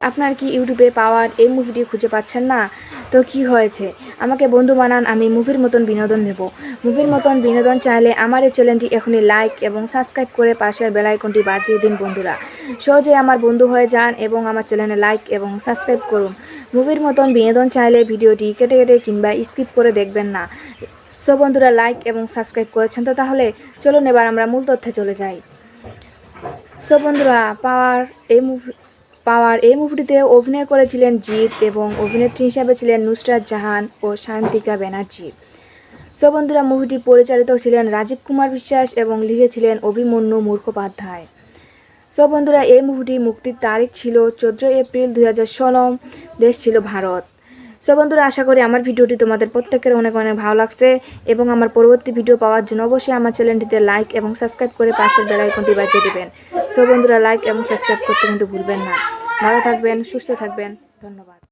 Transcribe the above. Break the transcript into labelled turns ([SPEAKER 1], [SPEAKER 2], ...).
[SPEAKER 1] আপনার কি ইউটিউবে পাওয়ার এই মুভিটি খুঁজে পাচ্ছেন না? তো কি হয়েছে, আমাকে বন্ধু বানান, আমি মুভির মতন বিনোদন নেব। মুভির মতন বিনোদন চাইলে আমার এই চ্যানেলটি এখনই লাইক এবং সাবস্ক্রাইব করে পাশের বেল আইকনটি বাজিয়ে দিন বন্ধুরা। সহজে আমার বন্ধু হয়ে যান এবং আমার চ্যানেলে লাইক এবং সাবস্ক্রাইব করুন। মুভির মতন বিনোদন চাইলে ভিডিওটি কেটে কেটে কিংবা স্কিপ করে দেখবেন না। সো বন্ধুরা, লাইক এবং সাবস্ক্রাইব করেছেন তো তাহলে চলুন এবার আমরা মূল তথ্যে চলে যাই। সো বন্ধুরা, পাওয়ার এই মুভিটিতে অভিনয় করেছিলেন জিৎ এবং অভিনেত্রী হিসাবে ছিলেন নুসরাত জাহান ও সায়ন্তিকা ব্যানার্জি। সো বন্ধুরা, মুভিটি পরিচালিত ছিলেন রাজীব কুমার বিশ্বাস এবং লিখেছিলেন অভিমন্যু মুখোপাধ্যায়। সো বন্ধুরা, এই মুভিটি মুক্তির তারিখ ছিল 14 এপ্রিল 2016, দেশ ছিল ভারত। সো বন্ধুরা, আশা করি আমার ভিডিওটি তোমাদের প্রত্যেকের অনেক অনেক ভালো লাগছে এবং আমার পরবর্তী ভিডিও পাওয়ার জন্য অবশ্যই আমার চ্যানেলটিতে লাইক এবং সাবস্ক্রাইব করে পাশের বেল আইকনটি বাজিয়ে দেবেন। সো বন্ধুরা, লাইক এবং সাবস্ক্রাইব করতে কিন্তু ভুলবেন না। ভালো থাকবেন, সুস্থ থাকবেন, ধন্যবাদ।